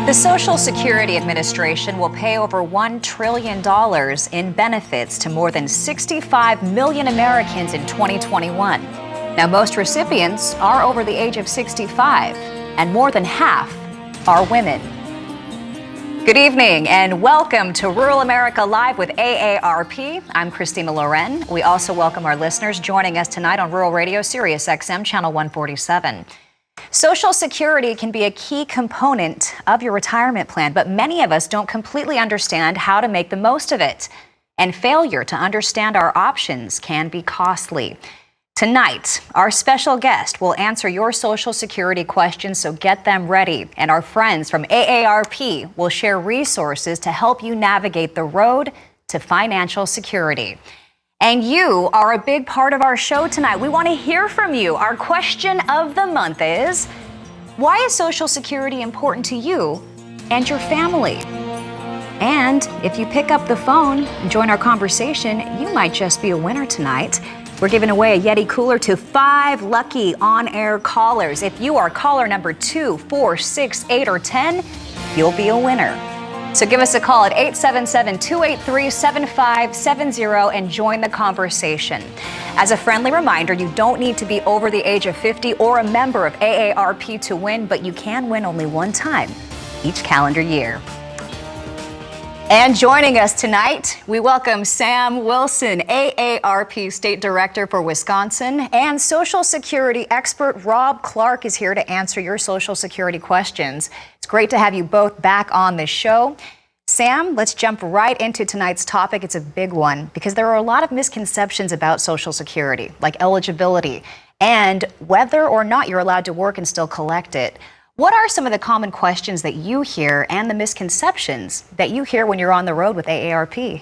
The Social Security Administration will pay over $1 trillion in benefits to more than 65 million Americans in 2021. Now, most recipients are over the age of 65, and more than half are women. Good evening and welcome to Rural America Live with AARP. I'm Christina Loren. We also welcome our listeners joining us tonight on Rural Radio Sirius XM Channel 147. Social Security can be a key component of your retirement plan, but many of us don't completely understand how to make the most of it. And failure to understand our options can be costly. Tonight, our special guest will answer your Social Security questions, so get them ready. And our friends from AARP will share resources to help you navigate the road to financial security. And you are a big part of our show tonight. We want to hear from you. Our question of the month is, why is Social Security important to you and your family? And if you pick up the phone and join our conversation, you might just be a winner tonight. We're giving away a Yeti cooler to 5 lucky on-air callers. If you are caller number 2, 4, 6, 8, or 10, you'll be a winner. So give us a call at 877-283-7570 and join the conversation. As a friendly reminder, you don't need to be over the age of 50 or a member of AARP to win, but you can win only one time each calendar year. And joining us tonight, we welcome Sam Wilson, AARP State Director for Wisconsin, and Social Security expert Rob Clark is here to answer your Social Security questions. It's great to have you both back on the show. Sam, let's jump right into tonight's topic. It's a big one because there are a lot of misconceptions about Social Security, like eligibility and whether or not you're allowed to work and still collect it. What are some of the common questions that you hear and the misconceptions that you hear when you're on the road with AARP?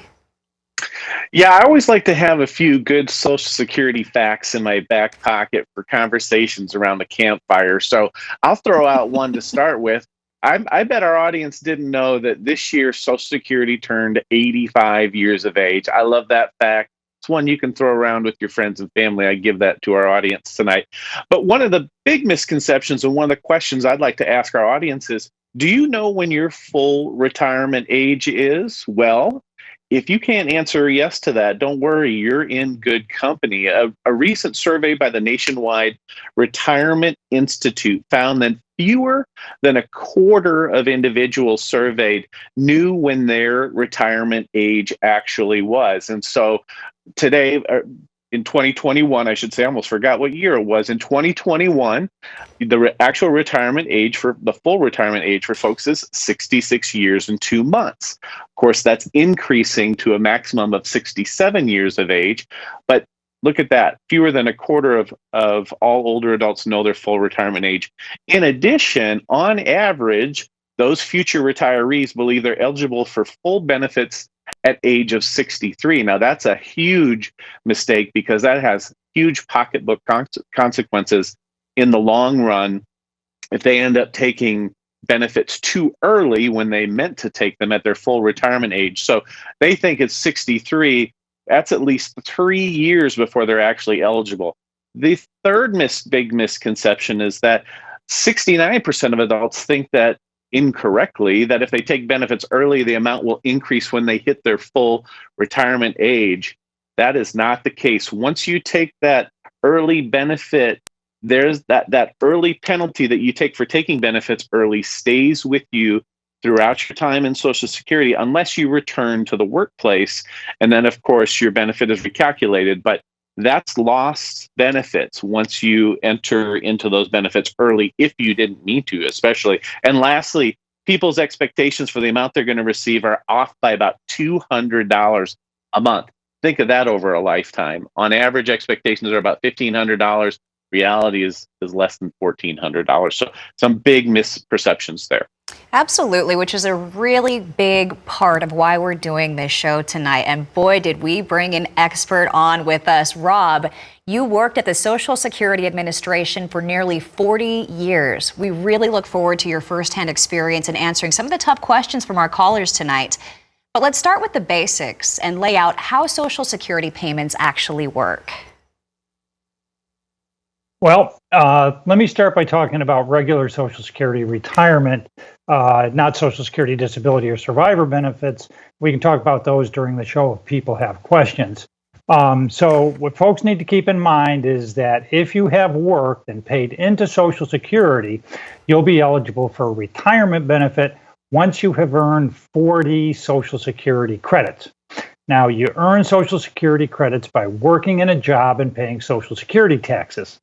Yeah, I always like to have a few good Social Security facts in my back pocket for conversations around the campfire. So I'll throw out one to start with. I bet our audience didn't know that this year Social Security turned 85 years of age. I love that fact. It's one you can throw around with your friends and family. I give that to our audience tonight. But one of the big misconceptions and one of the questions I'd like to ask our audience is, do you know when your full retirement age is? Well, if you can't answer yes to that, don't worry, you're in good company. A recent survey by the Nationwide Retirement Institute found that fewer than a quarter of individuals surveyed knew when their retirement age actually was. And so today, in 2021, I should say, I almost forgot what year it was. In 2021, the actual retirement age for the full retirement age for folks is 66 years and 2 months. Of course, that's increasing to a maximum of 67 years of age. But look at that. Fewer than a quarter of all older adults know their full retirement age. In addition, on average, those future retirees believe they're eligible for full benefits at age of 63. Now, that's a huge mistake because that has huge pocketbook consequences in the long run if they end up taking benefits too early when they meant to take them at their full retirement age. So they think it's 63. That's at least 3 years before they're actually eligible. The third big misconception is that 69% of adults think that incorrectly, that if they take benefits early, the amount will increase when they hit their full retirement age. That is not the case. Once you take that early benefit, there's that early penalty that you take for taking benefits early stays with you throughout your time in Social Security, unless you return to the workplace. And then, of course, your benefit is recalculated. But that's lost benefits once you enter into those benefits early, if you didn't mean to, especially. And lastly, people's expectations for the amount they're going to receive are off by about $200 a month. Think of that over a lifetime. On average, expectations are about $1,500. Reality is less than $1,400. So some big misperceptions there. Absolutely, which is a really big part of why we're doing this show tonight. And boy, did we bring an expert on with us. Rob, you worked at the Social Security Administration for nearly 40 years. We really look forward to your firsthand experience in answering some of the tough questions from our callers tonight. But let's start with the basics and lay out how Social Security payments actually work. Well, let me start by talking about regular Social Security retirement, not Social Security disability or survivor benefits. We can talk about those during the show if people have questions. So what folks need to keep in mind is that if you have worked and paid into Social Security, you'll be eligible for a retirement benefit once you have earned 40 Social Security credits. Now, you earn Social Security credits by working in a job and paying Social Security taxes.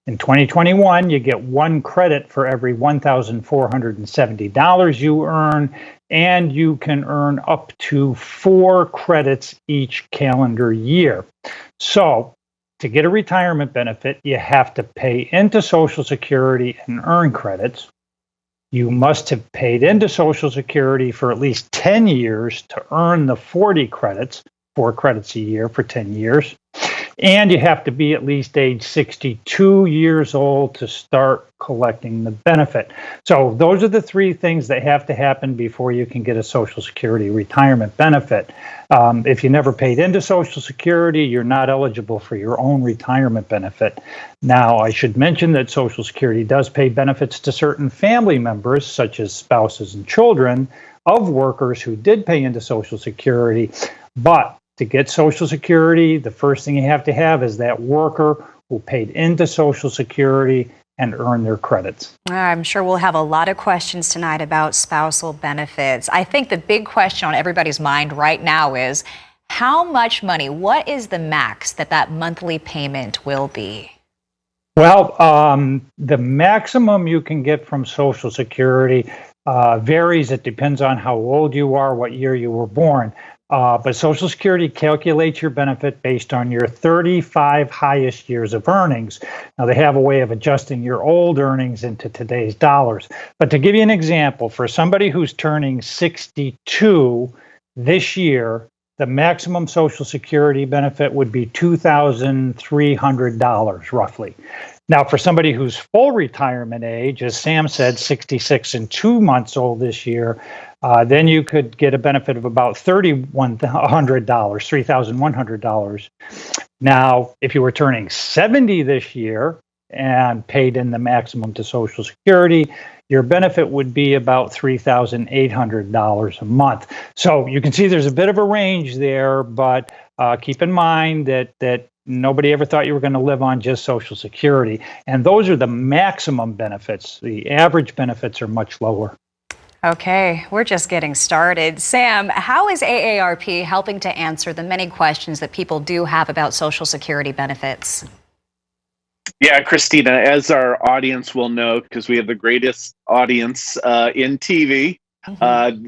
In 2021, you get 1 credit for every $1,470 you earn, and you can earn up to 4 credits each calendar year. So, to get a retirement benefit, you have to pay into Social Security and earn credits. You must have paid into Social Security for at least 10 years to earn the 40 credits, 4 credits a year for 10 years. And you have to be at least age 62 years old to start collecting the benefit. So those are the 3 things that have to happen before you can get a Social Security retirement benefit. If you never paid into Social Security, you're not eligible for your own retirement benefit. Now, I should mention that Social Security does pay benefits to certain family members, such as spouses and children, of workers who did pay into Social Security, but to get Social Security, the first thing you have to have is that worker who paid into Social Security and earned their credits. I'm sure we'll have a lot of questions tonight about spousal benefits. I think the big question on everybody's mind right now is how much money, what is the max that monthly payment will be? Well, the maximum you can get from Social Security varies. It depends on how old you are, what year you were born. But Social Security calculates your benefit based on your 35 highest years of earnings. Now, they have a way of adjusting your old earnings into today's dollars. But to give you an example, for somebody who's turning 62 this year, the maximum Social Security benefit would be $2,300 roughly. Now, for somebody who's full retirement age, as Sam said, 66 and 2 months old this year, then you could get a benefit of about $3,100. Now, if you were turning 70 this year and paid in the maximum to Social Security, your benefit would be about $3,800 a month. So you can see there's a bit of a range there, but keep in mind that nobody ever thought you were going to live on just Social Security. And those are the maximum benefits. The average benefits are much lower. Okay, we're just getting started. Sam, how is AARP helping to answer the many questions that people do have about Social Security benefits? Yeah, Christina, as our audience will know, because we have the greatest audience in TV,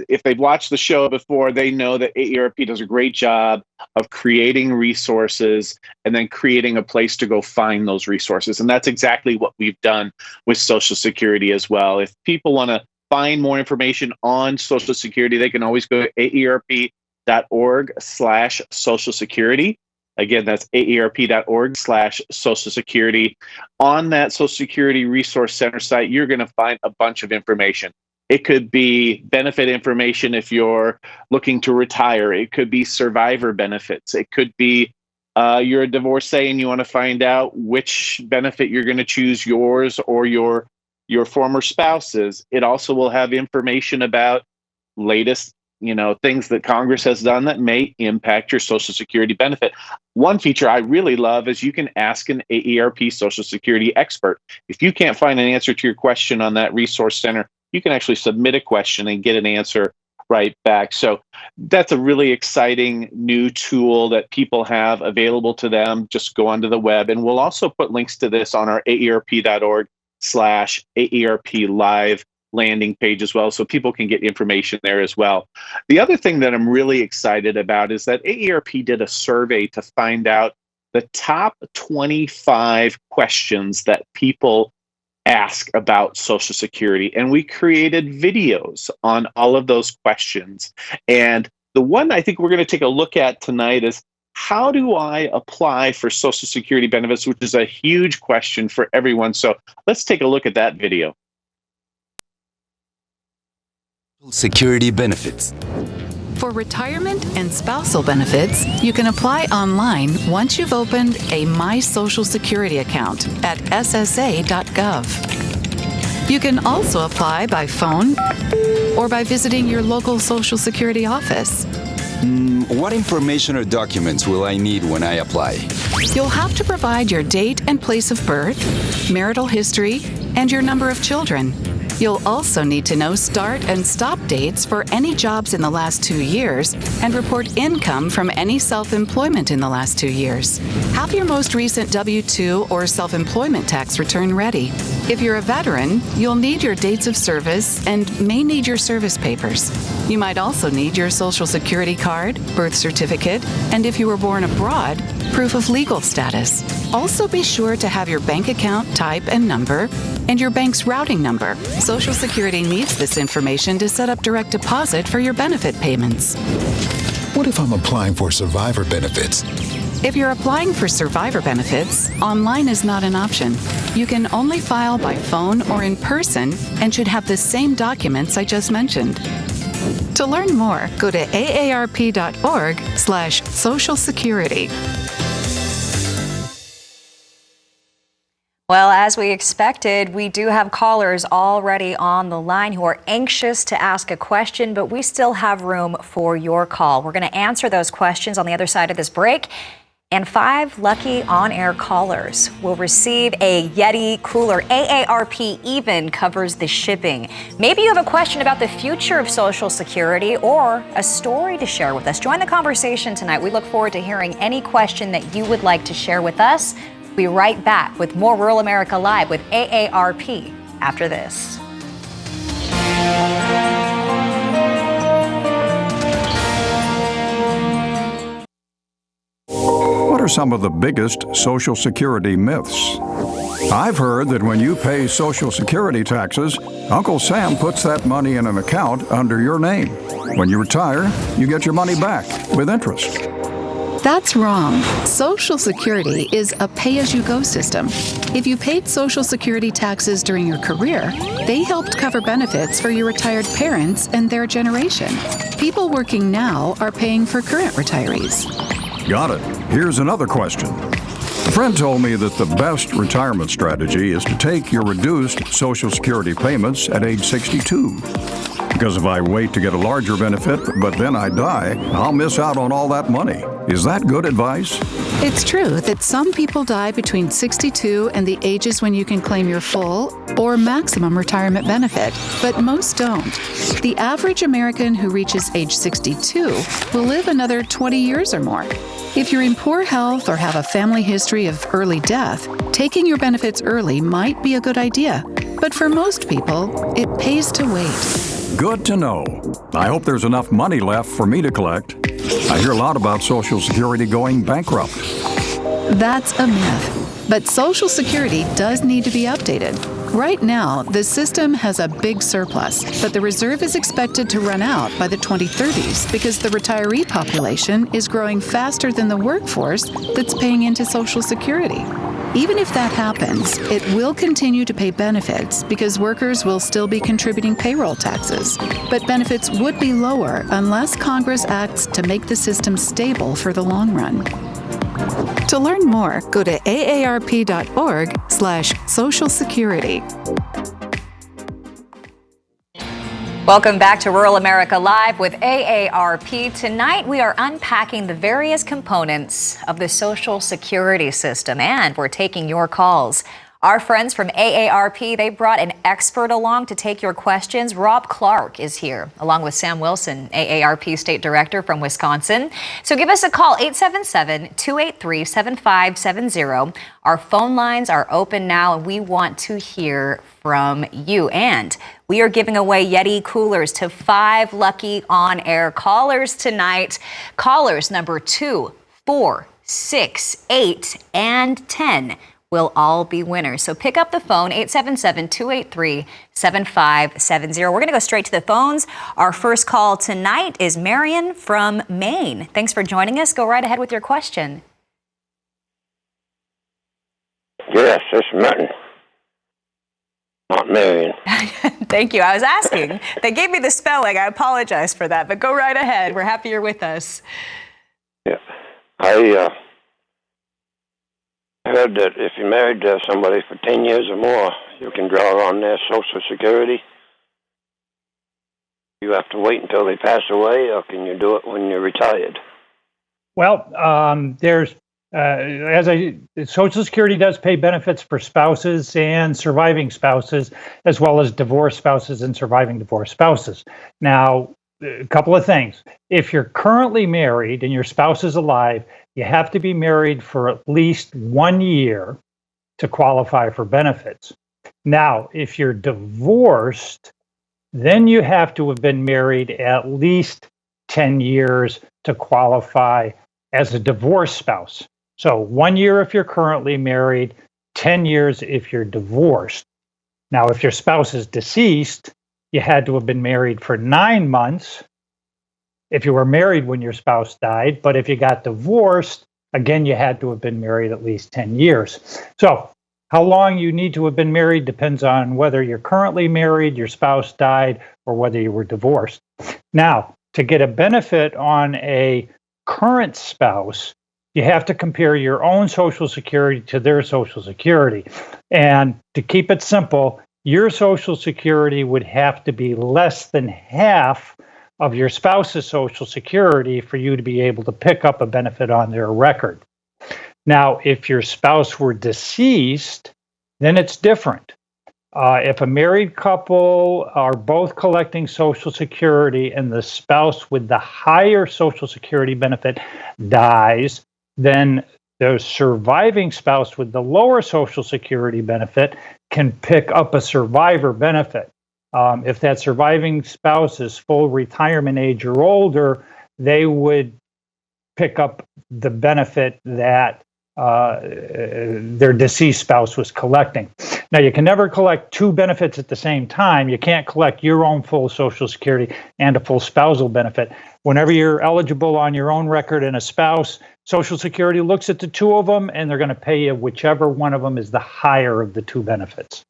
if they've watched the show before, they know that AARP does a great job of creating resources and then creating a place to go find those resources. And that's exactly what we've done with Social Security as well. If people want to find more information on Social Security, they can always go to aarp.org/Social Security. Again, that's aarp.org/Social Security. On that Social Security Resource Center site, you're going to find a bunch of information. It could be benefit information if you're looking to retire. It could be survivor benefits. It could be you're a divorcee and you want to find out which benefit you're going to choose, yours or your former spouse's. It also will have information about latest, things that Congress has done that may impact your Social Security benefit. One feature I really love is you can ask an AARP Social Security expert. If you can't find an answer to your question on that resource center, you can actually submit a question and get an answer right back. So that's a really exciting new tool that people have available to them. Just go onto the web, and we'll also put links to this on our aarp.org/AARP live landing page as well, so people can get information there as well. The other thing that I'm really excited about is that AARP did a survey to find out the top 25 questions that people ask about Social Security, and we created videos on all of those questions. And the one I think we're going to take a look at tonight is, how do I apply for Social Security benefits, which is a huge question for everyone. So let's take a look at that video. Security benefits. For retirement and spousal benefits, you can apply online once you've opened a My Social Security account at ssa.gov. You can also apply by phone or by visiting your local Social Security office. What information or documents will I need when I apply? You'll have to provide your date and place of birth, marital history, and your number of children. You'll also need to know start and stop dates for any jobs in the last 2 years and report income from any self-employment in the last 2 years. Have your most recent W-2 or self-employment tax return ready. If you're a veteran, you'll need your dates of service and may need your service papers. You might also need your Social Security card, birth certificate, and if you were born abroad, proof of legal status. Also be sure to have your bank account type and number and your bank's routing number. Social Security needs this information to set up direct deposit for your benefit payments. What if I'm applying for survivor benefits? If you're applying for survivor benefits, online is not an option. You can only file by phone or in person and should have the same documents I just mentioned. To learn more, go to aarp.org/Social Security. Well, as we expected, we do have callers already on the line who are anxious to ask a question, but we still have room for your call. We're going to answer those questions on the other side of this break. And 5 lucky on-air callers will receive a Yeti cooler. AARP even covers the shipping. Maybe you have a question about the future of Social Security or a story to share with us. Join the conversation tonight. We look forward to hearing any question that you would like to share with us. We'll be right back with more Rural America Live with AARP after this. What are some of the biggest Social Security myths? I've heard that when you pay Social Security taxes, Uncle Sam puts that money in an account under your name. When you retire, you get your money back with interest. That's wrong. Social Security is a pay-as-you-go system. If you paid Social Security taxes during your career, they helped cover benefits for your retired parents and their generation. People working now are paying for current retirees. Got it. Here's another question. A friend told me that the best retirement strategy is to take your reduced Social Security payments at age 62. Because if I wait to get a larger benefit, but then I die, I'll miss out on all that money. Is that good advice? It's true that some people die between 62 and the ages when you can claim your full or maximum retirement benefit, but most don't. The average American who reaches age 62 will live another 20 years or more. If you're in poor health or have a family history of early death, taking your benefits early might be a good idea. But for most people, it pays to wait. Good to know. I hope there's enough money left for me to collect. I hear a lot about Social Security going bankrupt. That's a myth. But Social Security does need to be updated. Right now, the system has a big surplus, but the reserve is expected to run out by the 2030s because the retiree population is growing faster than the workforce that's paying into Social Security. Even if that happens, it will continue to pay benefits because workers will still be contributing payroll taxes. But benefits would be lower unless Congress acts to make the system stable for the long run. To learn more, go to aarp.org/Social Security. Welcome back to Rural America Live with AARP. Tonight we are unpacking the various components of the Social Security system, and we're taking your calls. Our friends from AARP, they brought an expert along to take your questions. Rob Clark is here, along with Sam Wilson, AARP State Director from Wisconsin. So give us a call, 877-283-7570. Our phone lines are open now, and we want to hear from you. And we are giving away Yeti coolers to 5 lucky on-air callers tonight. Callers number 2, 4, 6, 8, and 10 will all be winners. So pick up the phone, 877-283-7570. We're going to go straight to the phones. Our first call tonight is Marion from Maine. Thanks for joining us. Go right ahead with your question. Yes, it's Martin. Not Marion. Thank you. I was asking. They gave me the spelling. I apologize for that, but go right ahead. We're happy you're with us. Yeah. I heard that if you're married to somebody for 10 years or more, you can draw on their Social Security. You have to wait until they pass away, or can you do it when you're retired? Well, there's Social Security does pay benefits for spouses and surviving spouses, as well as divorced spouses and surviving divorced spouses. Now, a couple of things. If you're currently married and your spouse is alive, you have to be married for at least 1 year to qualify for benefits. Now, if you're divorced, then you have to have been married at least 10 years to qualify as a divorced spouse. So 1 year if you're currently married, 10 years if you're divorced. Now, if your spouse is deceased, you had to have been married for 9 months if you were married when your spouse died. But if you got divorced, again, you had to have been married at least 10 years. So how long you need to have been married depends on whether you're currently married, your spouse died, or whether you were divorced. Now, to get a benefit on a current spouse, you have to compare your own Social Security to their Social Security. And to keep it simple, your Social Security would have to be less than half of your spouse's Social Security for you to be able to pick up a benefit on their record. Now, if your spouse were deceased, then it's different. If a married couple are both collecting Social Security and the spouse with the higher Social Security benefit dies, then the surviving spouse with the lower Social Security benefit can pick up a survivor benefit. If that surviving spouse is full retirement age or older, they would pick up the benefit that their deceased spouse was collecting. Now, you can never collect two benefits at the same time. You can't collect your own full Social Security and a full spousal benefit. Whenever you're eligible on your own record and a spouse, Social Security looks at the two of them, and they're going to pay you whichever one of them is the higher of the two benefits.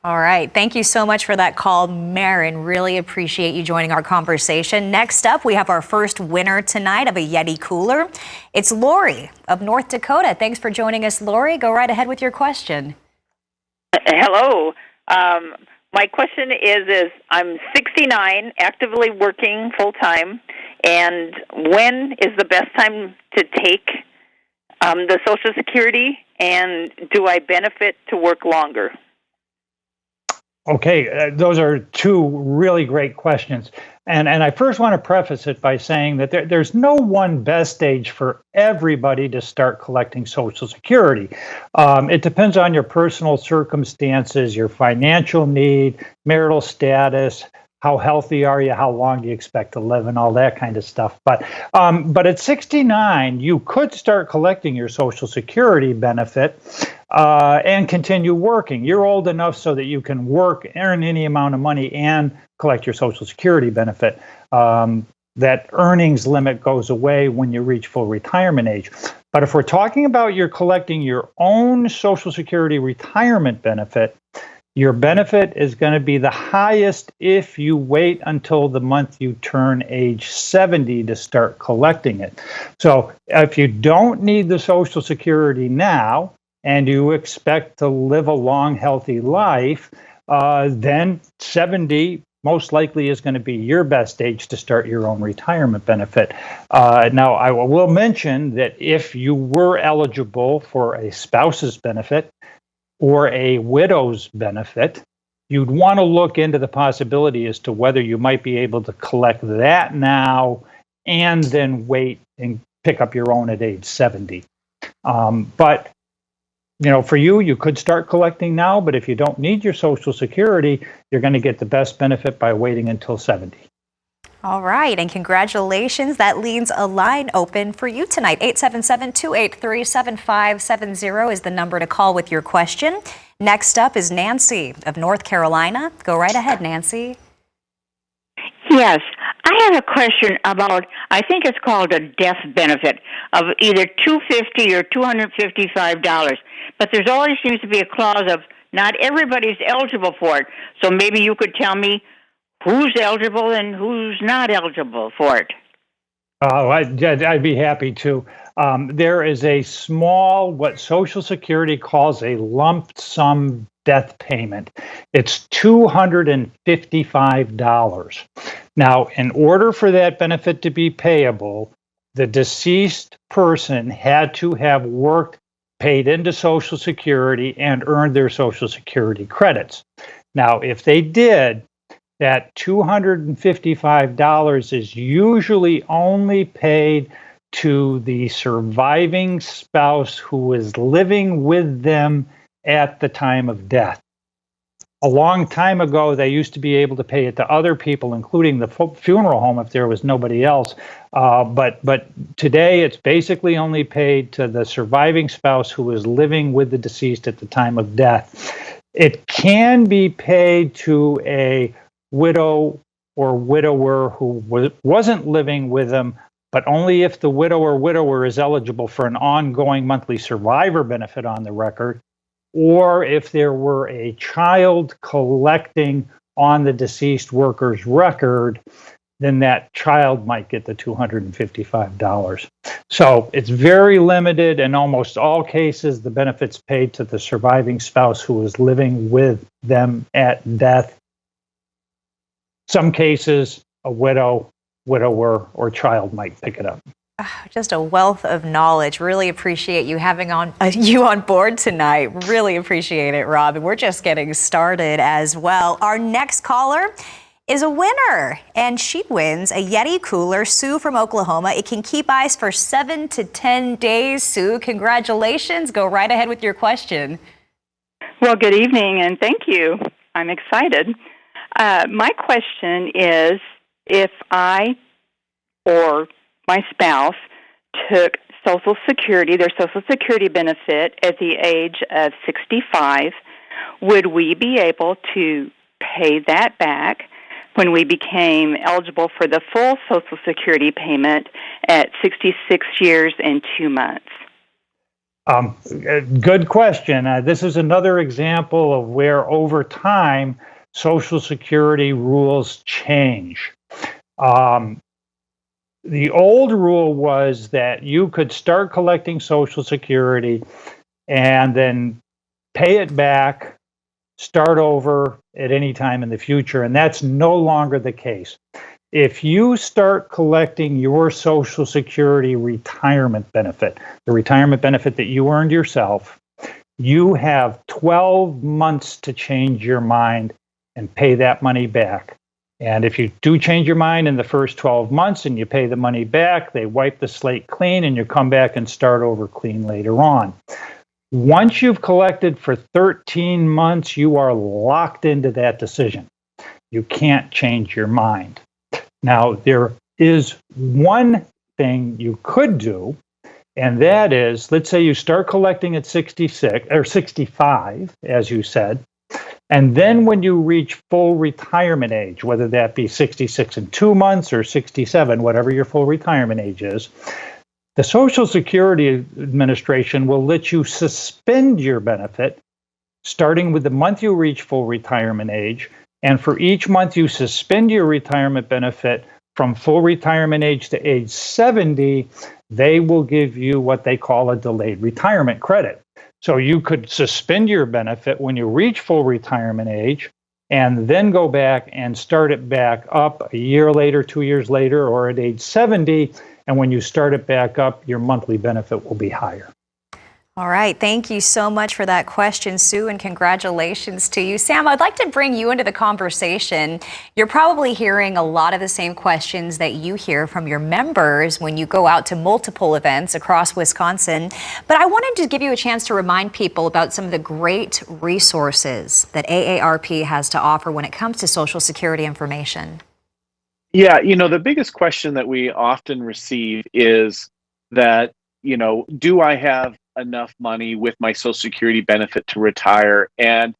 All right. Thank you so much for that call, Marin. Really appreciate you joining our conversation. Next up, we have our first winner tonight of a Yeti cooler. It's Lori of North Dakota. Thanks for joining us, Lori. Go right ahead with your question. Hello. My question is I'm 69, actively working full-time, and when is the best time to take the Social Security, and do I benefit to work longer? Okay, those are two really great questions. And I first want to preface it by saying that there's no one best age for everybody to start collecting Social Security. It depends on your personal circumstances, your financial need, marital status, how healthy are you, how long do you expect to live, and all that kind of stuff. But at 69, you could start collecting your Social Security benefit and continue working. You're old enough so that you can work, earn any amount of money, and collect your Social Security benefit. That earnings limit goes away when you reach full retirement age. But if we're talking about you're collecting your own Social Security retirement benefit, your benefit is going to be the highest if you wait until the month you turn age 70 to start collecting it. So if you don't need the Social Security now and you expect to live a long, healthy life, then 70 most likely is going to be your best age to start your own retirement benefit. Now, I will mention that if you were eligible for a spouse's benefit, or a widow's benefit, you'd want to look into the possibility as to whether you might be able to collect that now and then wait and pick up your own at age 70. But, for you could start collecting now, but if you don't need your Social Security, you're going to get the best benefit by waiting until 70. All right, and congratulations. That leaves a line open for you tonight. 877-283-7570 is the number to call with your question. Next up is Nancy of North Carolina. Go right ahead, Nancy. Yes, I have a question about, I think it's called a death benefit of either $250 or $255, but there's always seems to be a clause of not everybody's eligible for it. So maybe you could tell me who's eligible and who's not eligible for it. Oh, I'd be happy to. There is a small, what Social Security calls a lump sum death payment. It's $255. Now, in order for that benefit to be payable, the deceased person had to have worked, paid into Social Security, and earned their Social Security credits. Now, if they did, that $255 is usually only paid to the surviving spouse who was living with them at the time of death. A long time ago, they used to be able to pay it to other people, including the funeral home if there was nobody else. But today, it's basically only paid to the surviving spouse who was living with the deceased at the time of death. It can be paid to a widow or widower who wasn't living with them, but only if the widow or widower is eligible for an ongoing monthly survivor benefit on the record, or if there were a child collecting on the deceased worker's record, then that child might get the $255. So it's very limited. In almost all cases, the benefit's paid to the surviving spouse who was living with them at death. Some cases, a widow, widower, or child might pick it up. Just a wealth of knowledge. Really appreciate you having you on board tonight. Really appreciate it, Rob. And we're just getting started as well. Our next caller is a winner, and she wins a Yeti cooler. Sue from Oklahoma. It can keep ice for 7 to 10 days. Sue, congratulations. Go right ahead with your question. Well, good evening, and thank you. I'm excited. My question is, if I or my spouse took Social Security, their Social Security benefit at the age of 65, would we be able to pay that back when we became eligible for the full Social Security payment at 66 years and 2 months? Good question. This is another example of where over time Social Security rules change. The old rule was that you could start collecting Social Security and then pay it back, start over at any time in the future, and that's no longer the case. If you start collecting your Social Security retirement benefit, the retirement benefit that you earned yourself, you have 12 months to change your mind and pay that money back. And if you do change your mind in the first 12 months and you pay the money back, they wipe the slate clean and you come back and start over clean later on. Once you've collected for 13 months, you are locked into that decision. You can't change your mind. Now, there is one thing you could do, and that is, let's say you start collecting at 66 or 65, as you said, and then when you reach full retirement age, whether that be 66 and 2 months or 67, whatever your full retirement age is, the Social Security Administration will let you suspend your benefit starting with the month you reach full retirement age. And for each month you suspend your retirement benefit from full retirement age to age 70, they will give you what they call a delayed retirement credit. So you could suspend your benefit when you reach full retirement age and then go back and start it back up a year later, 2 years later, or at age 70. And when you start it back up, your monthly benefit will be higher. All right. Thank you so much for that question, Sue, and congratulations to you. Sam, I'd like to bring you into the conversation. You're probably hearing a lot of the same questions that you hear from your members when you go out to multiple events across Wisconsin. But I wanted to give you a chance to remind people about some of the great resources that AARP has to offer when it comes to Social Security information. Yeah, the biggest question that we often receive is that, do I have enough money with my Social Security benefit to retire? And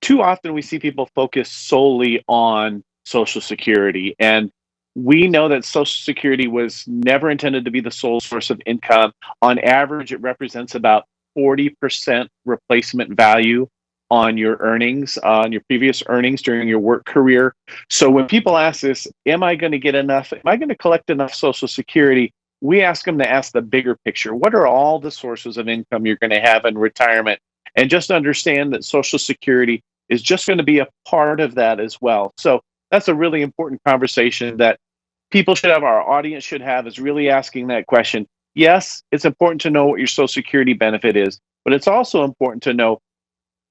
too often we see people focus solely on Social Security. And we know that Social Security was never intended to be the sole source of income. On average, it represents about 40% replacement value on your earnings, on your previous earnings during your work career. So when people ask this, am I going to get enough? Am I going to collect enough Social Security? We ask them to ask the bigger picture. What are all the sources of income you're going to have in retirement? And just understand that Social Security is just going to be a part of that as well. So that's a really important conversation that people should have, our audience should have, is really asking that question. Yes, it's important to know what your Social Security benefit is, but it's also important to know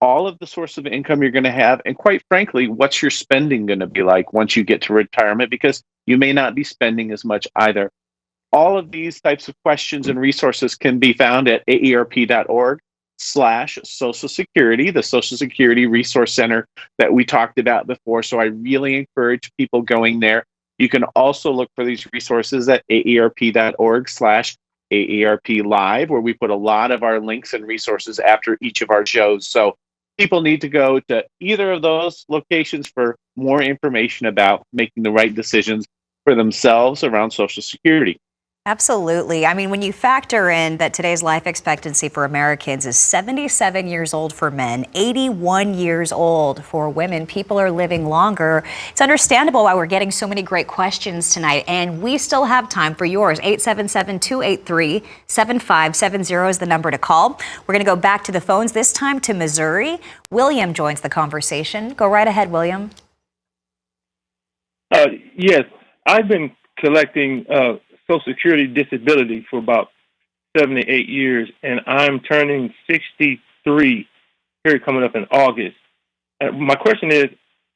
all of the source of income you're going to have, and quite frankly, what's your spending going to be like once you get to retirement, because you may not be spending as much either. All of these types of questions and resources can be found at aarp.org/Social Security, the Social Security Resource Center that we talked about before. So I really encourage people going there. You can also look for these resources at aarp.org/AARP Live, where we put a lot of our links and resources after each of our shows. So people need to go to either of those locations for more information about making the right decisions for themselves around Social Security. Absolutely. I mean, when you factor in that today's life expectancy for Americans is 77 years old for men, 81 years old for women, people are living longer. It's understandable why we're getting so many great questions tonight, and we still have time for yours. 877-283-7570 is the number to call. We're going to go back to the phones, this time to Missouri. William joins the conversation. Go right ahead, William. Yes, I've been collecting Social Security disability for about 78 years, and I'm turning 63 here coming up in August. My question is,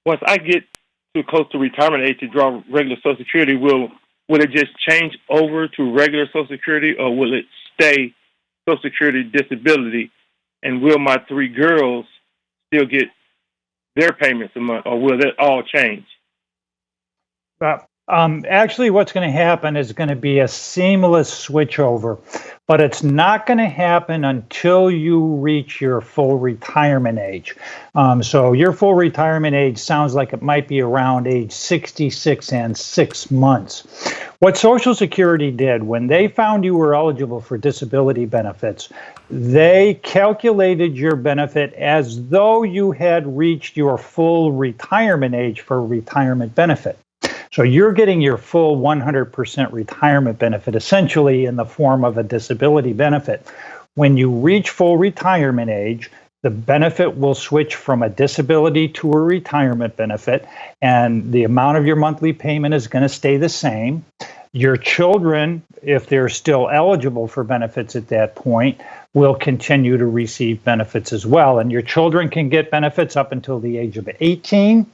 once I get too close to retirement age to draw regular Social Security, will it just change over to regular Social Security, or will it stay Social Security disability? And will my three girls still get their payments a month, or will that all change? Actually, what's going to happen is going to be a seamless switchover, but it's not going to happen until you reach your full retirement age. So your full retirement age sounds like it might be around age 66 and 6 months. What Social Security did when they found you were eligible for disability benefits, they calculated your benefit as though you had reached your full retirement age for retirement benefit. So you're getting your full 100% retirement benefit, essentially in the form of a disability benefit. When you reach full retirement age, the benefit will switch from a disability to a retirement benefit, and the amount of your monthly payment is going to stay the same. Your children, if they're still eligible for benefits at that point, will continue to receive benefits as well. And your children can get benefits up until the age of 18.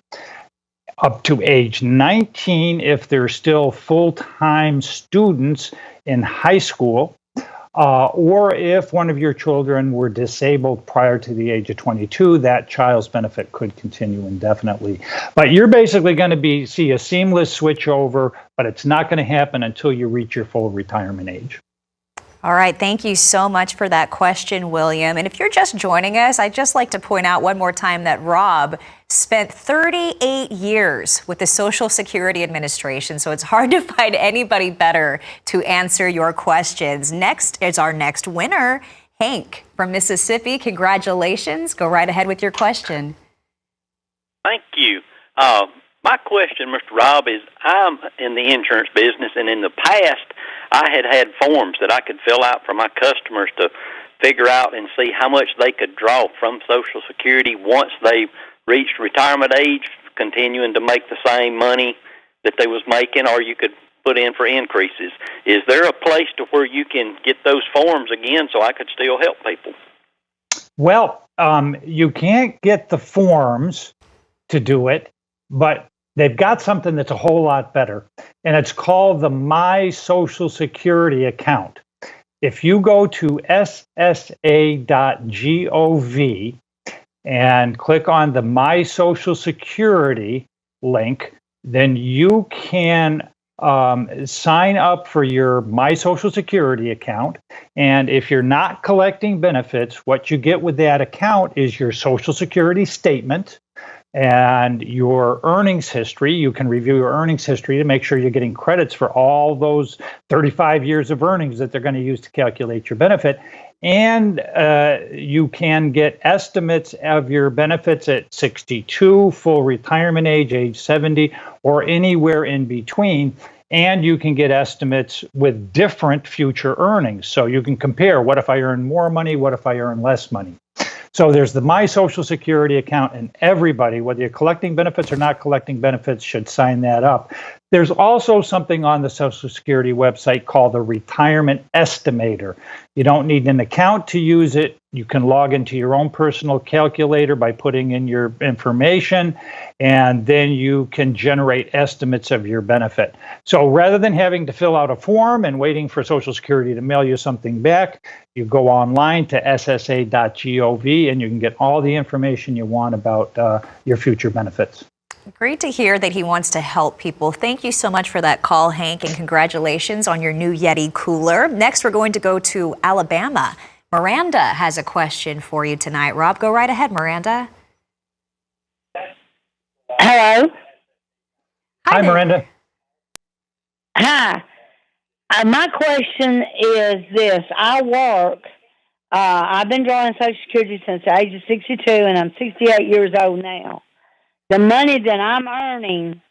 Up to age 19 if they're still full-time students in high school, or if one of your children were disabled prior to the age of 22, that child's benefit could continue indefinitely. But you're basically going to see a seamless switch over, but it's not going to happen until you reach your full retirement age. All right, thank you so much for that question, William. And if you're just joining us, I'd just like to point out one more time that Rob spent 38 years with the Social Security Administration, so it's hard to find anybody better to answer your questions. Next is our next winner, Hank from Mississippi. Congratulations. Go right ahead with your question. Thank you. My question, Mr. Rob, is I'm in the insurance business, and in the past, I had forms that I could fill out for my customers to figure out and see how much they could draw from Social Security once they reached retirement age, continuing to make the same money that they was making, or you could put in for increases. Is there a place to where you can get those forms again so I could still help people? Well, you can't get the forms to do it, but they've got something that's a whole lot better, and it's called the My Social Security account. If you go to ssa.gov and click on the My Social Security link, then you can sign up for your My Social Security account. And if you're not collecting benefits, what you get with that account is your Social Security statement. and your earnings history. You can review your earnings history to make sure you're getting credits for all those 35 years of earnings that they're going to use to calculate your benefit. And you can get estimates of your benefits at 62, full retirement age 70, or anywhere in between. And you can get estimates with different future earnings. So you can compare, what if I earn more money? What if I earn less money? So there's the My Social Security account, and everybody, whether you're collecting benefits or not collecting benefits, should sign that up. There's also something on the Social Security website called the Retirement Estimator. You don't need an account to use it. You can log into your own personal calculator by putting in your information, and then you can generate estimates of your benefit. So rather than having to fill out a form and waiting for Social Security to mail you something back, you go online to ssa.gov and you can get all the information you want about your future benefits. Great to hear that he wants to help people. Thank you so much for that call, Hank, and congratulations on your new Yeti cooler. Next, we're going to go to Alabama. Miranda has a question for you tonight. Rob, go right ahead, Miranda. Hello. Hi, Miranda. Hi. My question is this. I work. I've been drawing Social Security since the age of 62, and I'm 68 years old now. The money that I'm earning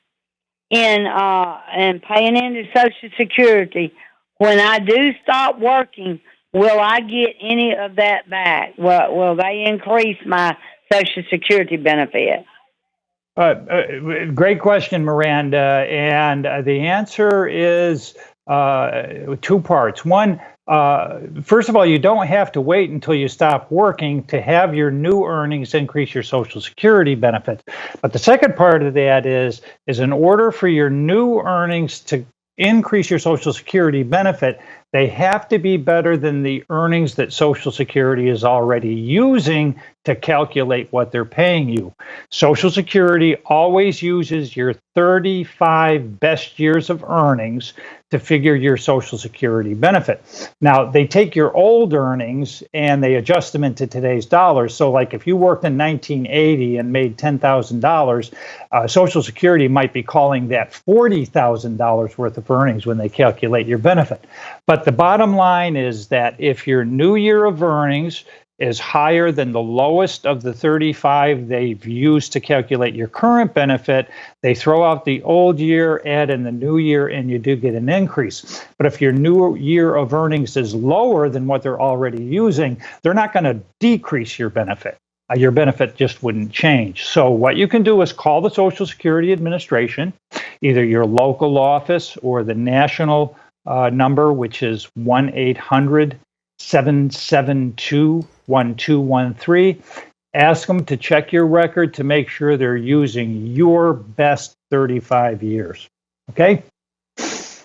in paying into Social Security, when I do stop working, will I get any of that back? Will they increase my Social Security benefit? Great question, Miranda. And the answer is two parts. One, first of all, you don't have to wait until you stop working to have your new earnings increase your Social Security benefits. But the second part of that is in order for your new earnings to increase your Social Security benefit, they have to be better than the earnings that Social Security is already using to calculate what they're paying you. Social Security always uses your 35 best years of earnings to figure your Social Security benefit. Now, they take your old earnings and they adjust them into today's dollars. So like if you worked in 1980 and made $10,000, Social Security might be calling that $40,000 worth of earnings when they calculate your benefit. But the bottom line is that if your new year of earnings is higher than the lowest of the 35 they've used to calculate your current benefit, they throw out the old year, add in the new year, and you do get an increase. But if your new year of earnings is lower than what they're already using, they're not going to decrease your benefit. Your benefit just wouldn't change. So what you can do is call the Social Security Administration, either your local office or the national number, which is 1-800-772-1213. Ask them to check your record to make sure they're using your best 35 years. Okay?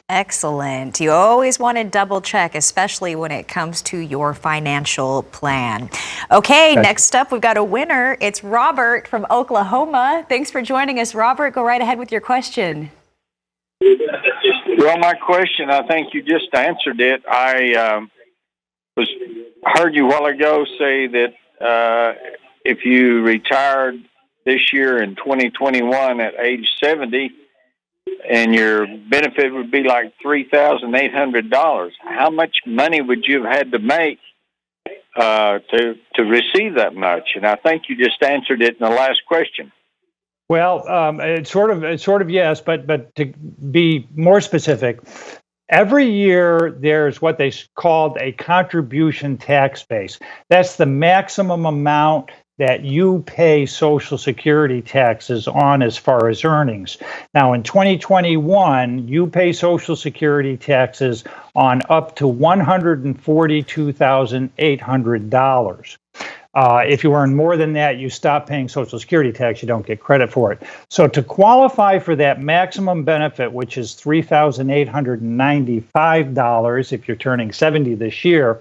Excellent. You always want to double check, especially when it comes to your financial plan. Okay, next up, we've got a winner. It's Robert from Oklahoma. Thanks for joining us, Robert. Go right ahead with your question. Well, my question, I think you just answered it. I heard you a while ago say that if you retired this year in 2021 at age 70, and your benefit would be like $3,800. How much money would you have had to make to receive that much? And I think you just answered it in the last question. Well, it's sort of yes, but to be more specific, every year there's what they called a contribution tax base. That's the maximum amount that you pay Social Security taxes on as far as earnings. Now, in 2021, you pay Social Security taxes on up to $142,800. If you earn more than that, you stop paying Social Security tax. You don't get credit for it. So to qualify for that maximum benefit, which is $3,895 if you're turning 70 this year,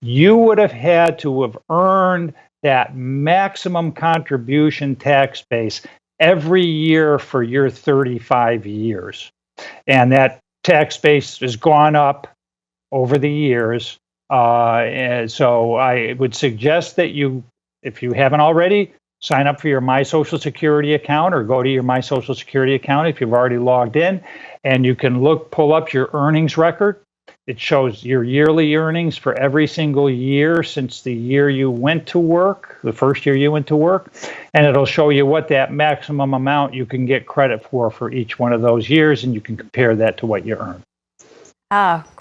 you would have had to have earned that maximum contribution tax base every year for your 35 years. And that tax base has gone up over the years. And so I would suggest that you, if you haven't already, sign up for your My Social Security account or go to your My Social Security account if you've already logged in, and you can pull up your earnings record. It shows your yearly earnings for every single year since the year you went to work, the first year you went to work, and it'll show you what that maximum amount you can get credit for each one of those years, and you can compare that to what you earn.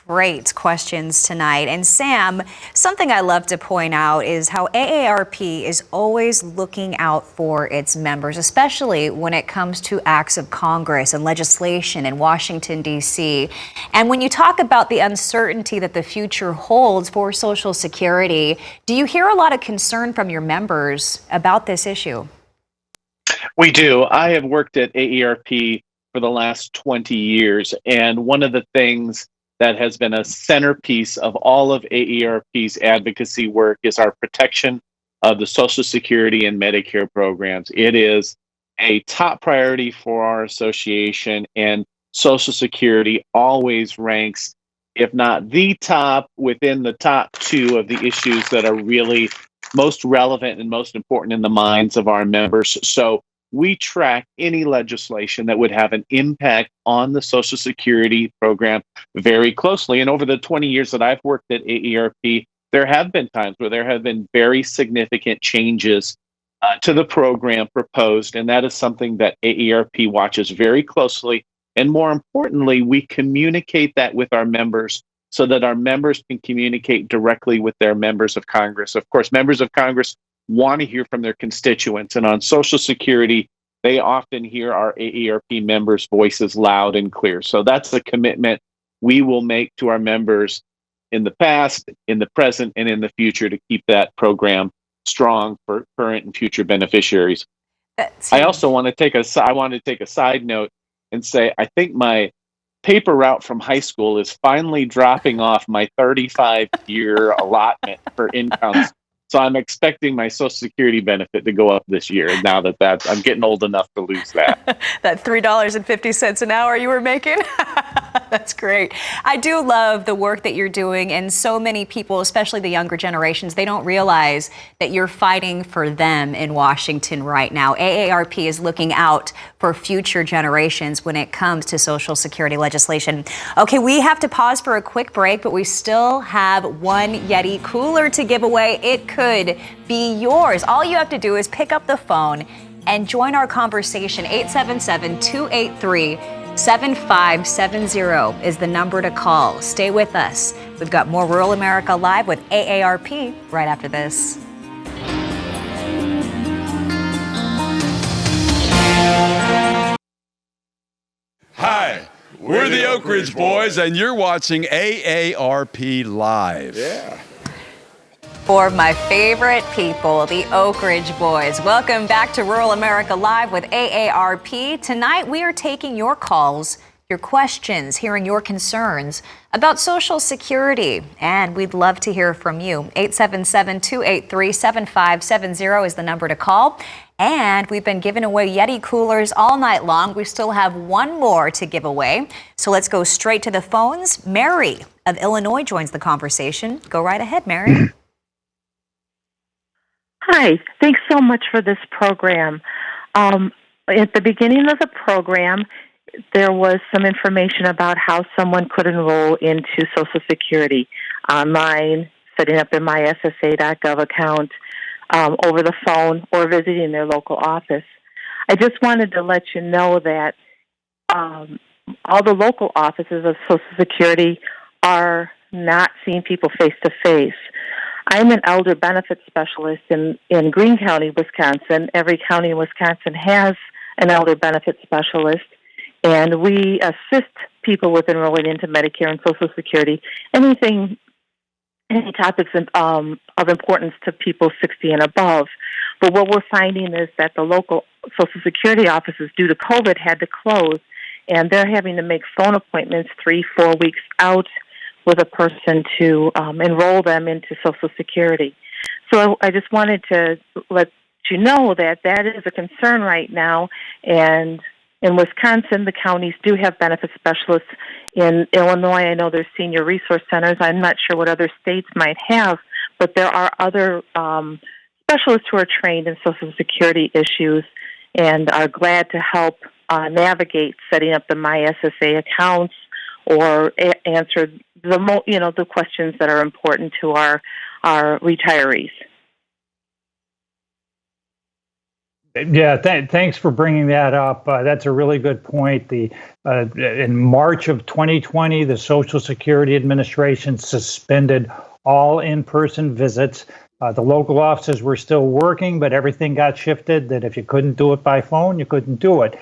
Great questions tonight. And Sam, something I love to point out is how AARP is always looking out for its members, especially when it comes to acts of Congress and legislation in Washington, D.C. And when you talk about the uncertainty that the future holds for Social Security, do you hear a lot of concern from your members about this issue? We do. I have worked at AARP for the last 20 years, and one of the things that has been a centerpiece of all of AARP's advocacy work is our protection of the Social Security and Medicare programs. It is a top priority for our association, and Social Security always ranks, if not the top, within the top two of the issues that are really most relevant and most important in the minds of our members. So we track any legislation that would have an impact on the Social Security program very closely. And over the 20 years that I've worked at AARP, there have been times where there have been very significant changes to the program proposed. And that is something that AARP watches very closely. And more importantly, we communicate that with our members so that our members can communicate directly with their members of Congress. Of course, members of Congress want to hear from their constituents. And on Social Security, they often hear our AARP members' voices loud and clear. So that's the commitment we will make to our members in the past, in the present, and in the future to keep that program strong for current and future beneficiaries. I also want to take a side note and say, I think my paper route from high school is finally dropping off my 35-year allotment for incomes. So I'm expecting my Social Security benefit to go up this year. And now that I'm getting old enough to lose that. That $3.50 an hour you were making? That's great. I do love the work that you're doing, and so many people, especially the younger generations, they don't realize that you're fighting for them in Washington right now. AARP is looking out for future generations when it comes to Social Security legislation. Okay, we have to pause for a quick break, but we still have one Yeti cooler to give away. It could be yours. All you have to do is pick up the phone and join our conversation. 877-283-7570 is the number to call. Stay with us. We've got more Rural America Live with AARP right after this. Hi, we're the Oak Ridge Boys, and you're watching AARP Live. Yeah. For my favorite people, the Oak Ridge Boys. Welcome back to Rural America Live with AARP. Tonight we are taking your calls, your questions, hearing your concerns about Social Security, and we'd love to hear from you. 877-283-7570 is the number to call. And we've been giving away Yeti coolers all night long. We still have one more to give away. So let's go straight to the phones. Mary of Illinois joins the conversation. Go right ahead, Mary. Hi, thanks so much for this program. At the beginning of the program, there was some information about how someone could enroll into Social Security online, setting up their myssa.gov account, over the phone, or visiting their local office. I just wanted to let you know that all the local offices of Social Security are not seeing people face-to-face. I'm an elder benefits specialist in Greene County, Wisconsin. Every county in Wisconsin has an elder benefits specialist, and we assist people with enrolling into Medicare and Social Security, any topics of importance to people 60 and above. But what we're finding is that the local Social Security offices, due to COVID, had to close, and they're having to make phone appointments 3-4 weeks out with a person to enroll them into Social Security. So I just wanted to let you know that that is a concern right now. And in Wisconsin, the counties do have benefit specialists. In Illinois, I know there's senior resource centers. I'm not sure what other states might have, but there are other specialists who are trained in Social Security issues and are glad to help navigate setting up the MySSA accounts or answer the questions that are important to our retirees. Yeah, thanks for bringing that up. That's a really good point. In March of 2020, the Social Security Administration suspended all in-person visits. The local offices were still working, but everything got shifted that if you couldn't do it by phone, you couldn't do it.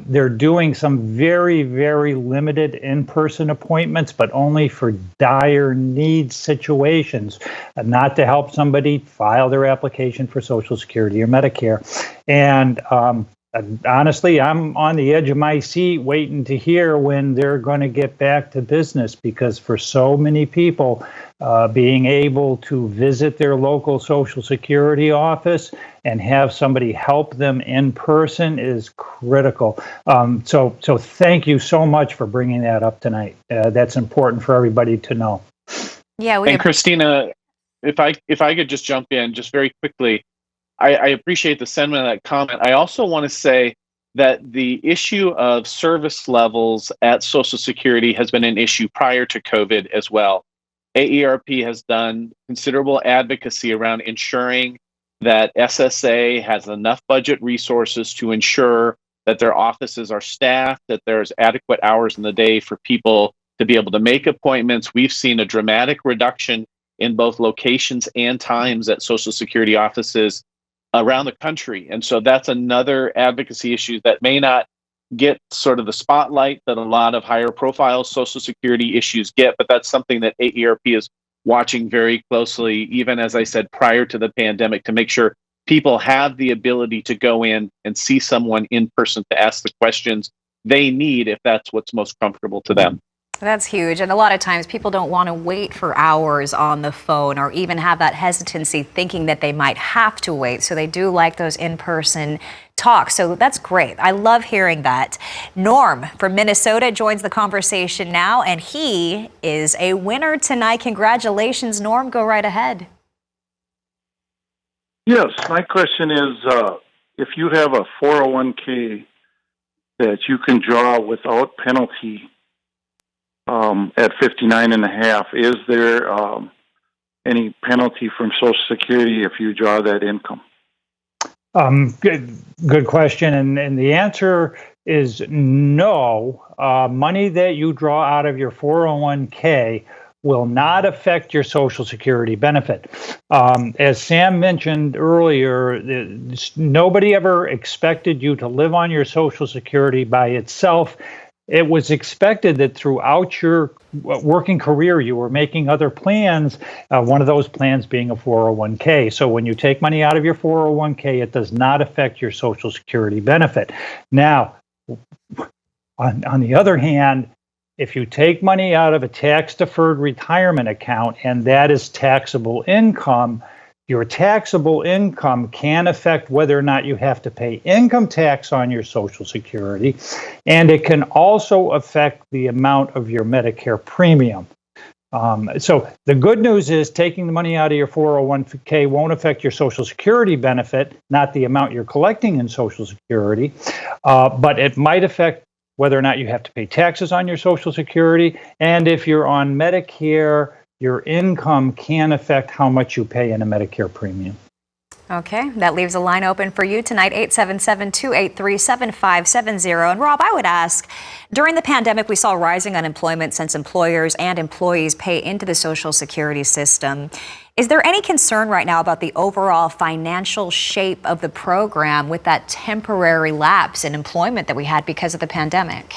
They're doing some very, very limited in-person appointments, but only for dire needs situations, not to help somebody file their application for Social Security or Medicare. And honestly, I'm on the edge of my seat waiting to hear when they're going to get back to business, because for so many people, being able to visit their local Social Security office and have somebody help them in person is critical. So thank you so much for bringing that up tonight. That's important for everybody to know. Yeah, and Christina, if I could just jump in just very quickly, I appreciate the sentiment of that comment. I also want to say that the issue of service levels at Social Security has been an issue prior to COVID as well. AARP has done considerable advocacy around ensuring that SSA has enough budget resources to ensure that their offices are staffed, that there's adequate hours in the day for people to be able to make appointments. We've seen a dramatic reduction in both locations and times at Social Security offices around the country. And so that's another advocacy issue that may not get sort of the spotlight that a lot of higher profile Social Security issues get, but that's something that AARP is watching very closely, even as I said, prior to the pandemic, to make sure people have the ability to go in and see someone in person to ask the questions they need if that's what's most comfortable to them. That's huge. And a lot of times people don't want to wait for hours on the phone or even have that hesitancy thinking that they might have to wait. So they do like those in-person talks. So that's great. I love hearing that. Norm from Minnesota joins the conversation now, and he is a winner tonight. Congratulations, Norm. Go right ahead. Yes, my question is, if you have a 401k that you can draw without penalty at 59 and a half, is there any penalty from Social Security if you draw that income? Good question. And the answer is no. Money that you draw out of your 401k will not affect your Social Security benefit. As Sam mentioned earlier, nobody ever expected you to live on your Social Security by itself. It was expected that throughout your working career, you were making other plans, one of those plans being a 401k. So when you take money out of your 401k, it does not affect your Social Security benefit. Now, on the other hand, if you take money out of a tax-deferred retirement account and that is taxable income, your taxable income can affect whether or not you have to pay income tax on your Social Security, and it can also affect the amount of your Medicare premium. So the good news is taking the money out of your 401k won't affect your Social Security benefit, not the amount you're collecting in Social Security, but it might affect whether or not you have to pay taxes on your Social Security, and if you're on Medicare, your income can affect how much you pay in a Medicare premium. Okay, that leaves a line open for you tonight, 877-283-7570. And Rob, I would ask, during the pandemic, we saw rising unemployment since employers and employees pay into the Social Security system. Is there any concern right now about the overall financial shape of the program with that temporary lapse in employment that we had because of the pandemic?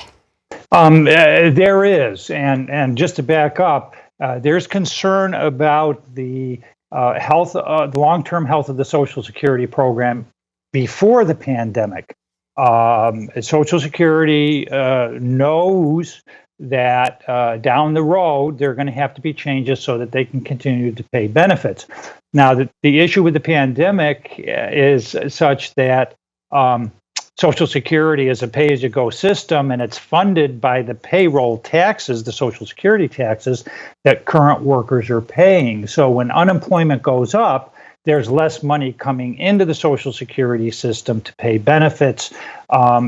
There is, and just to back up, there's concern about the health, the long-term health of the Social Security program before the pandemic. Social Security knows that down the road there are going to have to be changes so that they can continue to pay benefits. Now, the issue with the pandemic is such that Social Security is a pay-as-you-go system, and it's funded by the payroll taxes, the Social Security taxes that current workers are paying. So when unemployment goes up, there's less money coming into the Social Security system to pay benefits.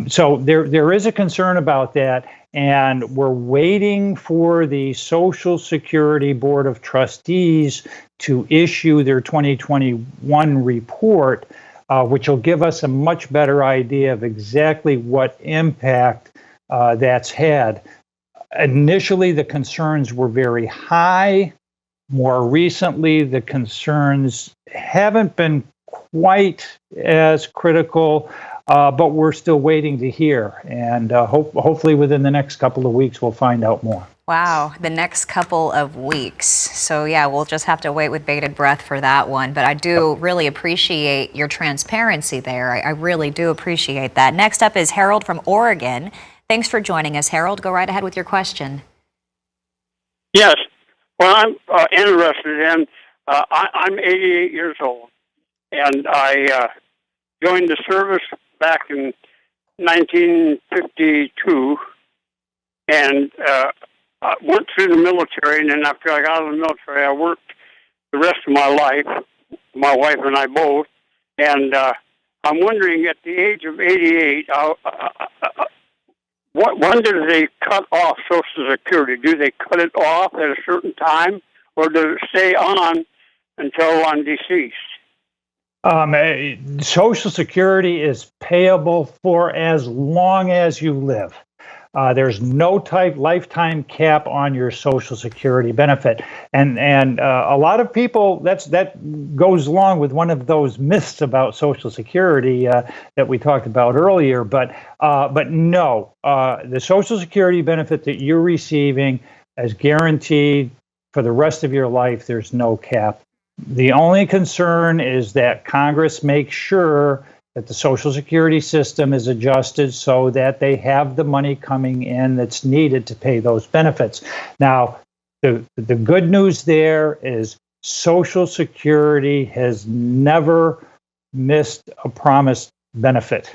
So there is a concern about that. And we're waiting for the Social Security Board of Trustees to issue their 2021 report, which will give us a much better idea of exactly what impact that's had. Initially, the concerns were very high. More recently, the concerns haven't been quite as critical, but we're still waiting to hear. And hopefully within the next couple of weeks, we'll find out more. Wow, the next couple of weeks. So yeah, we'll just have to wait with bated breath for that one. But I do really appreciate your transparency there. I really do appreciate that. Next up is Harold from Oregon. Thanks for joining us, Harold. Go right ahead with your question. Yes. Well, I'm interested in, I'm 88 years old, and I joined the service back in 1952, and I went through the military, and then after I got out of the military, I worked the rest of my life, my wife and I both, and I'm wondering, at the age of 88, when do they cut off Social Security? Do they cut it off at a certain time, or does it stay on until I'm deceased? Social Security is payable for as long as you live. There's no lifetime cap on your Social Security benefit, and a lot of people that goes along with one of those myths about Social Security that we talked about earlier. But no, the Social Security benefit that you're receiving is guaranteed for the rest of your life. There's no cap. The only concern is that Congress makes sure that the Social Security system is adjusted so that they have the money coming in that's needed to pay those benefits. Now, the good news there is Social Security has never missed a promised benefit.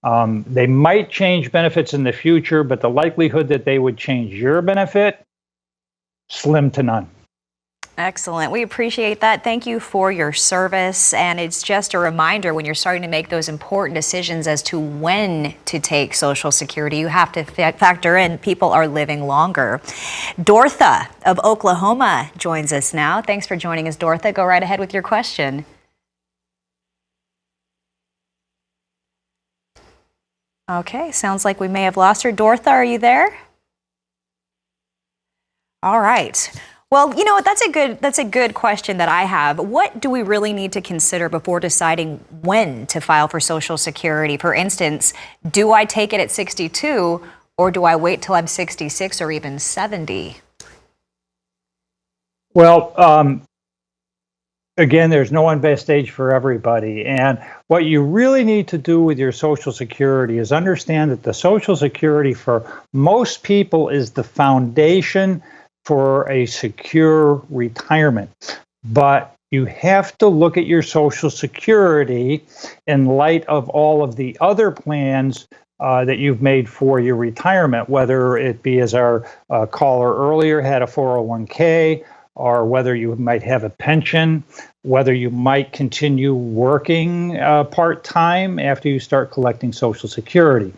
They might change benefits in the future, but the likelihood that they would change your benefit, slim to none. Excellent. We appreciate that. Thank you for your service. And it's just a reminder, when you're starting to make those important decisions as to when to take Social Security, you have to factor in people are living longer. Dortha of Oklahoma joins us now. Thanks for joining us, Dortha. Go right ahead with your question. Okay, sounds like we may have lost her. Dortha, are you there? All right. Well, you know what, that's a good question that I have. What do we really need to consider before deciding when to file for Social Security? For instance, do I take it at 62 or do I wait till I'm 66 or even 70? Well, again, there's no one best age for everybody. And what you really need to do with your Social Security is understand that the Social Security for most people is the foundation for a secure retirement. But you have to look at your Social Security in light of all of the other plans that you've made for your retirement, whether it be, as our caller earlier had, a 401k, or whether you might have a pension, whether you might continue working part-time after you start collecting Social Security.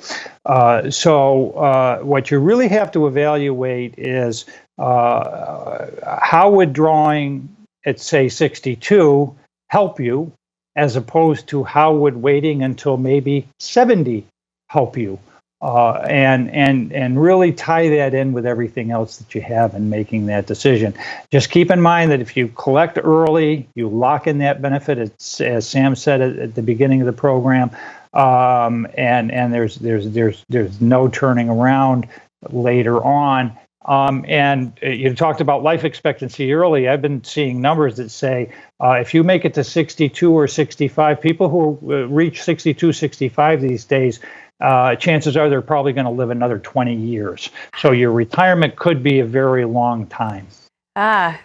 So what you really have to evaluate is how would drawing at, say, 62 help you, as opposed to how would waiting until maybe 70 help you, and really tie that in with everything else that you have in making that decision. Just keep in mind that if you collect early, you lock in that benefit, as Sam said at the beginning of the program, and there's no turning around later on. And you talked about life expectancy early. I've been seeing numbers that say if you make it to 62 or 65, people who reach 62, 65 these days, chances are they're probably going to live another 20 years. So your retirement could be a very long time.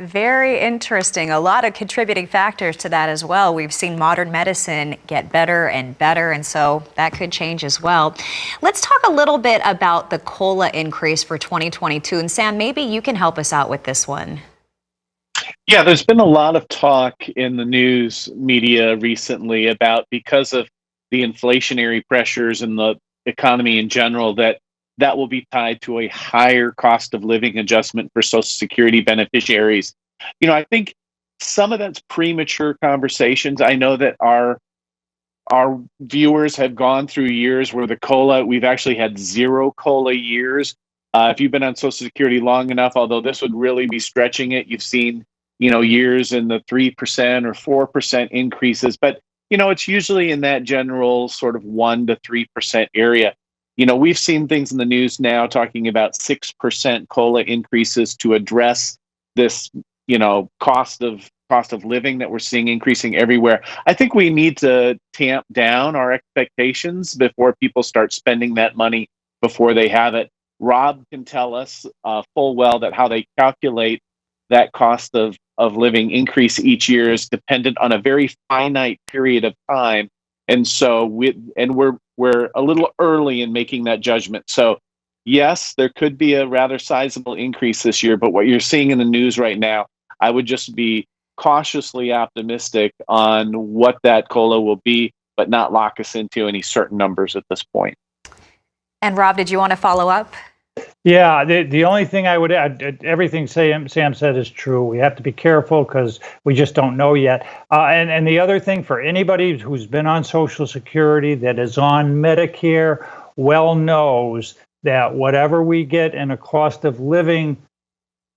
Very interesting. A lot of contributing factors to that as well. We've seen modern medicine get better and better, and so that could change as well. Let's talk a little bit about the COLA increase for 2022. And Sam, maybe you can help us out with this one. Yeah, there's been a lot of talk in the news media recently about because of the inflationary pressures and the economy in general that will be tied to a higher cost of living adjustment for Social Security beneficiaries. I think some of that's premature conversations. I know that our viewers have gone through years where the COLA, we've actually had zero COLA years. If you've been on Social Security long enough, although this would really be stretching it, you've seen, years in the 3% or 4% increases. But, it's usually in that general sort of 1% to 3% area. We've seen things in the news now talking about 6% COLA increases to address this, cost of living that we're seeing increasing everywhere. I think we need to tamp down our expectations before people start spending that money before they have it. Rob can tell us full well that how they calculate that cost of living increase each year is dependent on a very finite period of time. And so we're a little early in making that judgment. So yes, there could be a rather sizable increase this year, but what you're seeing in the news right now, I would just be cautiously optimistic on what that COLA will be, but not lock us into any certain numbers at this point. And Rob, did you want to follow up? Yeah, the only thing I would add, everything Sam said is true. We have to be careful because we just don't know yet. And the other thing for anybody who's been on Social Security that is on Medicare well knows that whatever we get in a cost of living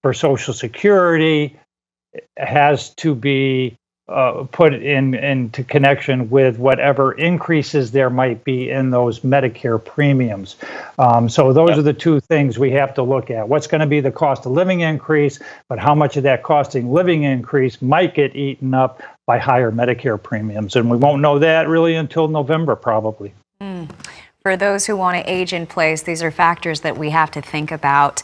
for Social Security has to be put into connection with whatever increases there might be in those Medicare premiums. So those are the two things we have to look at. What's going to be the cost of living increase, but how much of that cost of living increase might get eaten up by higher Medicare premiums. And we won't know that really until November, probably. For those who want to age in place, these are factors that we have to think about.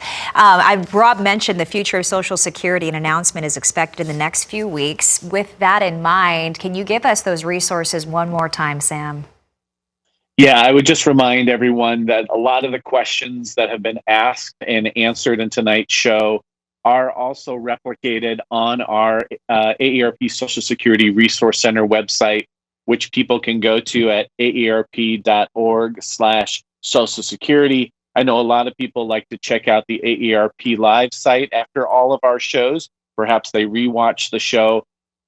Rob mentioned the future of Social Security. An announcement is expected in the next few weeks. With that in mind, can you give us those resources one more time, Sam? Yeah, I would just remind everyone that a lot of the questions that have been asked and answered in tonight's show are also replicated on our AARP Social Security Resource Center website, which people can go to at aarp.org/Social Security. I know a lot of people like to check out the AARP Live site after all of our shows. Perhaps they rewatch the show.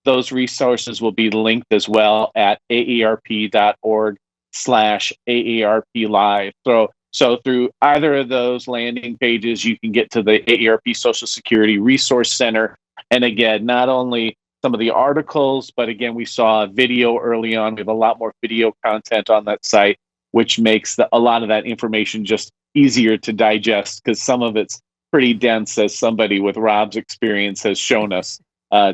Those resources will be linked as well at aarp.org/AARP Live. So through either of those landing pages, you can get to the AARP Social Security Resource Center. And again, not only some of the articles, but again, we saw a video early on. We have a lot more video content on that site, which makes a lot of that information just easier to digest because some of it's pretty dense, as somebody with Rob's experience has shown us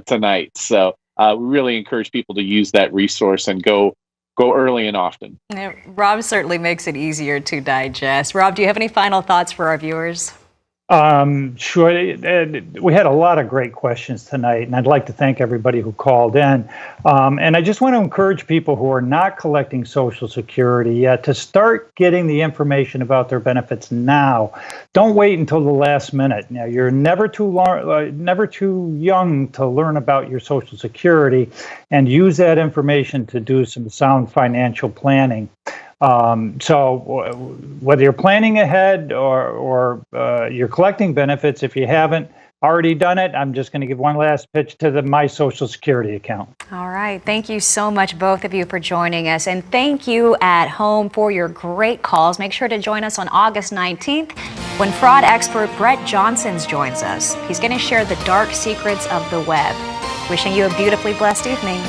tonight. So we really encourage people to use that resource and go early and often. Yeah, Rob certainly makes it easier to digest. Rob, do you have any final thoughts for our viewers? Sure. We had a lot of great questions tonight, and I'd like to thank everybody who called in. And I just want to encourage people who are not collecting Social Security yet to start getting the information about their benefits now. Don't wait until the last minute. Now, you're never too young to learn about your Social Security, and use that information to do some sound financial planning. So whether you're planning ahead or you're collecting benefits, if you haven't already done it, I'm just going to give one last pitch to My Social Security account. All right. Thank you so much, both of you, for joining us. And thank you at home for your great calls. Make sure to join us on August 19th when fraud expert Brett Johnson joins us. He's going to share the dark secrets of the web. Wishing you a beautifully blessed evening.